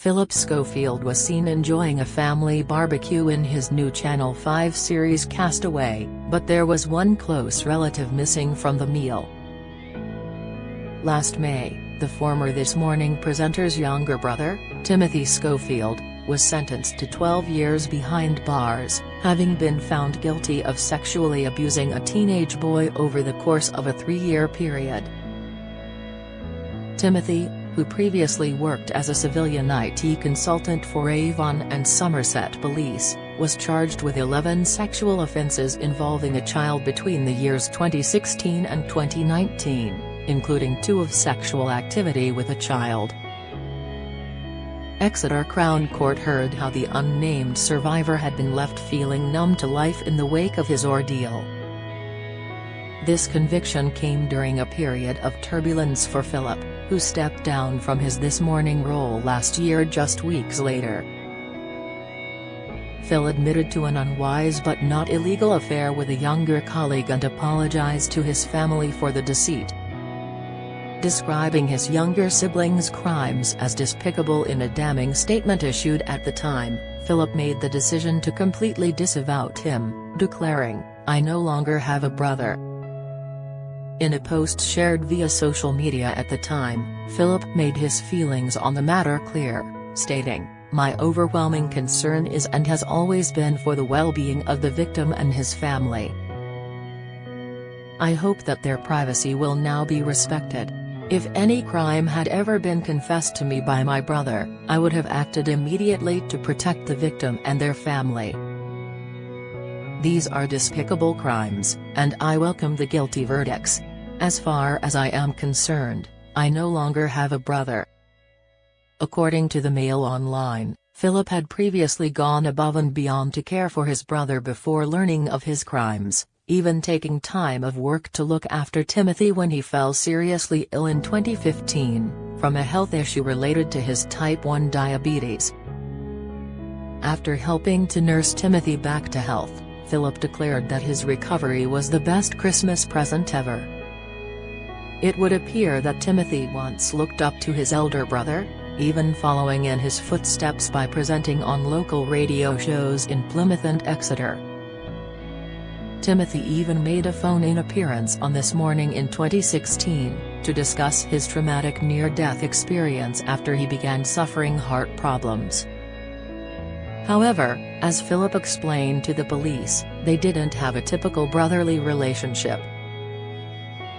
Phillip Schofield was seen enjoying a family barbecue in his new Channel 5 series Castaway, but there was one close relative missing from the meal. Last May, the former This Morning presenter's younger brother, Timothy Schofield, was sentenced to 12 years behind bars, having been found guilty of sexually abusing a teenage boy over the course of a 3-year period. Timothy, who previously worked as a civilian IT consultant for Avon and Somerset Police, was charged with 11 sexual offences involving a child between the years 2016 and 2019, including 2 of sexual activity with a child. Exeter Crown Court heard how the unnamed survivor had been left feeling numb to life in the wake of his ordeal. This conviction came during a period of turbulence for Phillip, who stepped down from his This Morning role last year just weeks later. Phil admitted to an unwise but not illegal affair with a younger colleague and apologized to his family for the deceit. Describing his younger siblings' crimes as despicable in a damning statement issued at the time, Phillip made the decision to completely disavow Tim, declaring, "I no longer have a brother." In a post shared via social media at the time, Phillip made his feelings on the matter clear, stating, "My overwhelming concern is and has always been for the well-being of the victim and his family. I hope that their privacy will now be respected. If any crime had ever been confessed to me by my brother, I would have acted immediately to protect the victim and their family. These are despicable crimes, and I welcome the guilty verdicts. As far as I am concerned, I no longer have a brother." According to the Mail Online, Phillip had previously gone above and beyond to care for his brother before learning of his crimes, even taking time of work to look after Timothy when he fell seriously ill in 2015, from a health issue related to his type 1 diabetes. After helping to nurse Timothy back to health, Phillip declared that his recovery was the best Christmas present ever. It would appear that Timothy once looked up to his elder brother, even following in his footsteps by presenting on local radio shows in Plymouth and Exeter. Timothy even made a phone-in appearance on This Morning in 2016, to discuss his traumatic near-death experience after he began suffering heart problems. However, as Phillip explained to the police, they didn't have a typical brotherly relationship.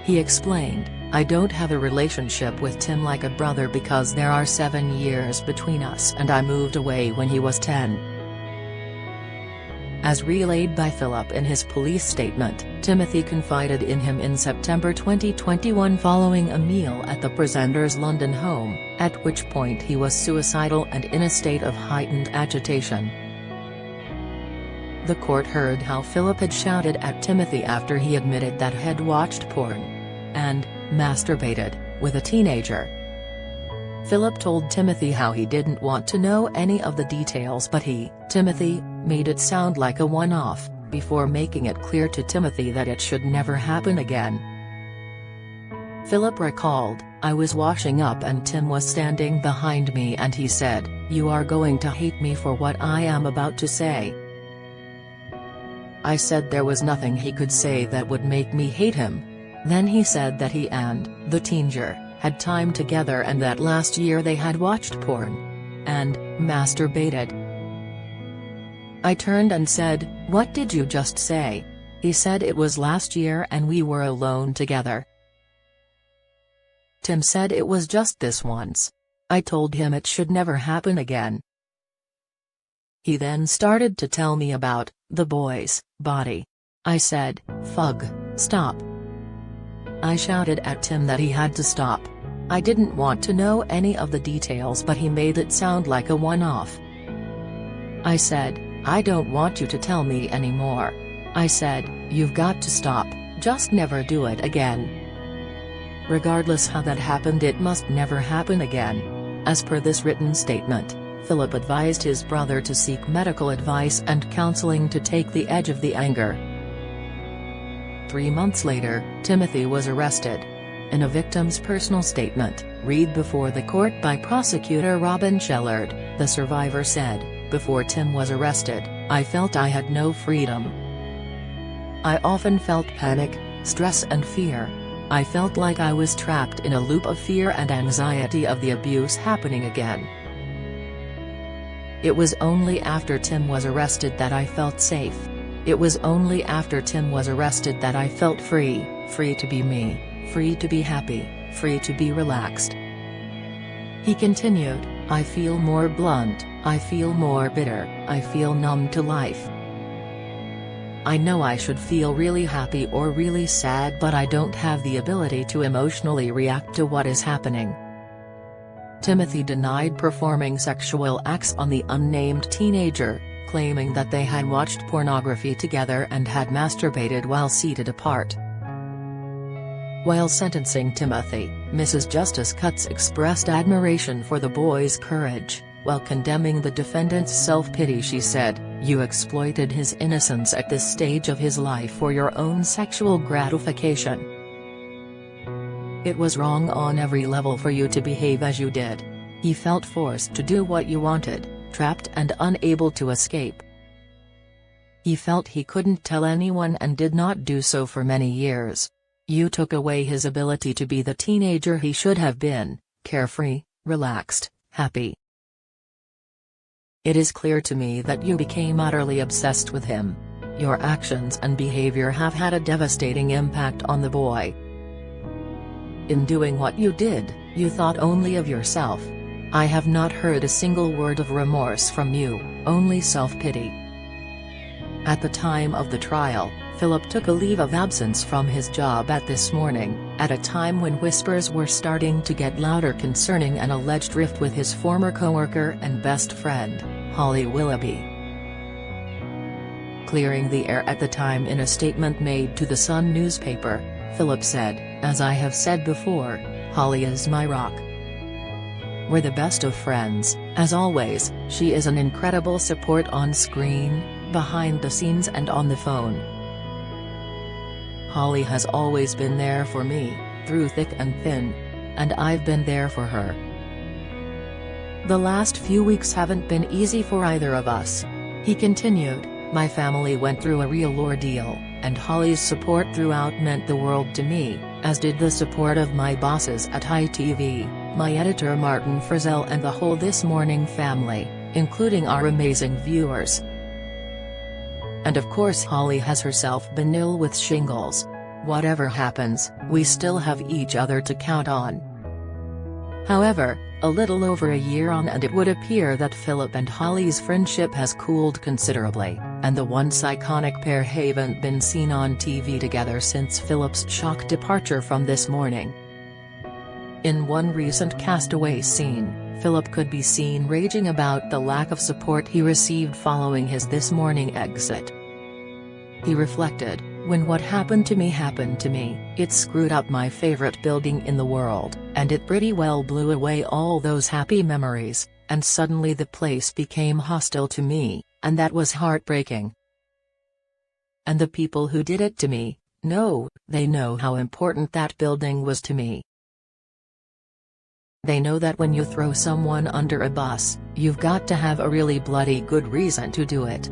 He explained, "I don't have a relationship with Tim like a brother because there are 7 years between us and I moved away when he was 10. As relayed by Phillip in his police statement, Timothy confided in him in September 2021 following a meal at the presenter's London home, at which point he was suicidal and in a state of heightened agitation. The court heard how Phillip had shouted at Timothy after he admitted that he'd watched porn and masturbated with a teenager. Phillip told Timothy how he didn't want to know any of the details, but he, Timothy, made it sound like a one-off, before making it clear to Timothy that it should never happen again. Phillip recalled, "I was washing up and Tim was standing behind me and he said, 'You are going to hate me for what I am about to say.' I said there was nothing he could say that would make me hate him. Then he said that he and the teenager had time together and that last year they had watched porn and masturbated. I turned and said, 'What did you just say?' He said it was last year and we were alone together. Tim said it was just this once. I told him it should never happen again. He then started to tell me about the boy's body. I said, 'Fug, stop.' I shouted at Tim that he had to stop. I didn't want to know any of the details, but he made it sound like a one-off. I said, 'I don't want you to tell me anymore.' I said, 'You've got to stop, just never do it again. Regardless how that happened, it must never happen again.' As per this written statement, Phillip advised his brother to seek medical advice and counseling to take the edge of the anger. 3 months later, Timothy was arrested. In a victim's personal statement, Read before the court by prosecutor Robin Shellard, the survivor said, "Before Tim was arrested, I felt I had no freedom. I often felt panic, stress and fear. I felt like I was trapped in a loop of fear and anxiety of the abuse happening again. It was only after Tim was arrested that I felt safe. It was only after Tim was arrested that I felt free to be me, free to be happy, free to be relaxed." He continued, "I feel more blunt, I feel more bitter, I feel numb to life. I know I should feel really happy or really sad, but I don't have the ability to emotionally react to what is happening." Timothy denied performing sexual acts on the unnamed teenager, claiming that they had watched pornography together and had masturbated while seated apart. While sentencing Timothy, Mrs. Justice Cutts expressed admiration for the boy's courage, while condemning the defendant's self-pity. She said, "You exploited his innocence at this stage of his life for your own sexual gratification. It was wrong on every level for you to behave as you did. He felt forced to do what you wanted, trapped and unable to escape. He felt he couldn't tell anyone and did not do so for many years. You took away his ability to be the teenager he should have been, carefree, relaxed, happy. It is clear to me that you became utterly obsessed with him. Your actions and behavior have had a devastating impact on the boy. In doing what you did, you thought only of yourself. I have not heard a single word of remorse from you, only self-pity." At the time of the trial, Phillip took a leave of absence from his job at This Morning, at a time when whispers were starting to get louder concerning an alleged rift with his former co-worker and best friend, Holly Willoughby. Clearing the air at the time in a statement made to the Sun newspaper, Phillip said, "As I have said before, Holly is my rock. We're the best of friends, as always. She is an incredible support on screen, behind the scenes and on the phone. Holly has always been there for me, through thick and thin. And I've been there for her. The last few weeks haven't been easy for either of us." He continued, "My family went through a real ordeal, and Holly's support throughout meant the world to me, as did the support of my bosses at ITV, my editor Martin Frizzell and the whole This Morning family, including our amazing viewers. And of course Holly has herself been ill with shingles. Whatever happens, we still have each other to count on." However, a little over a year on and it would appear that Phillip and Holly's friendship has cooled considerably, and the once iconic pair haven't been seen on TV together since Phillip's shock departure from This Morning. In one recent Castaway scene, Phillip could be seen raging about the lack of support he received following his This Morning exit. He reflected, "When what happened to me, it screwed up my favorite building in the world, and it pretty well blew away all those happy memories, and suddenly the place became hostile to me, and that was heartbreaking. And the people who did it to me, they know how important that building was to me. They know that when you throw someone under a bus, you've got to have a really bloody good reason to do it.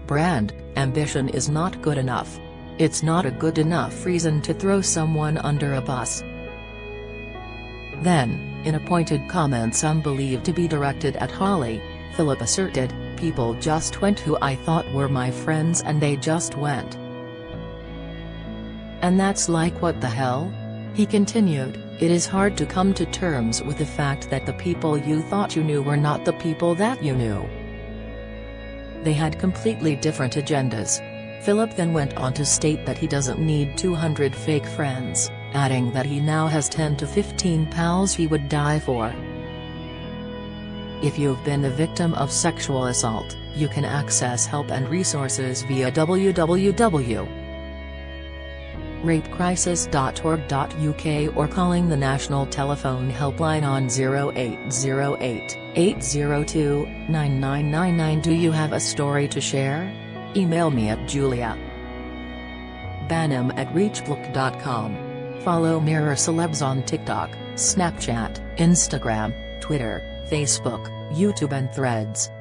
Brand ambition is not good enough. It's not a good enough reason to throw someone under a bus." Then, in a pointed comment some believed to be directed at Holly, Phillip asserted, "People just went who I thought were my friends and they just went. And that's like what the hell?" He continued, "It is hard to come to terms with the fact that the people you thought you knew were not the people that you knew. They had completely different agendas." Phillip then went on to state that he doesn't need 200 fake friends, adding that he now has 10 to 15 pals he would die for. If you've been the victim of sexual assault, you can access help and resources via www.rapecrisis.org.uk or calling the National Telephone Helpline on 0808 802 9999. Do you have a story to share? Email me at julia.banham@reachblock.com. Follow Mirror Celebs on TikTok, Snapchat, Instagram, Twitter, Facebook, YouTube and Threads.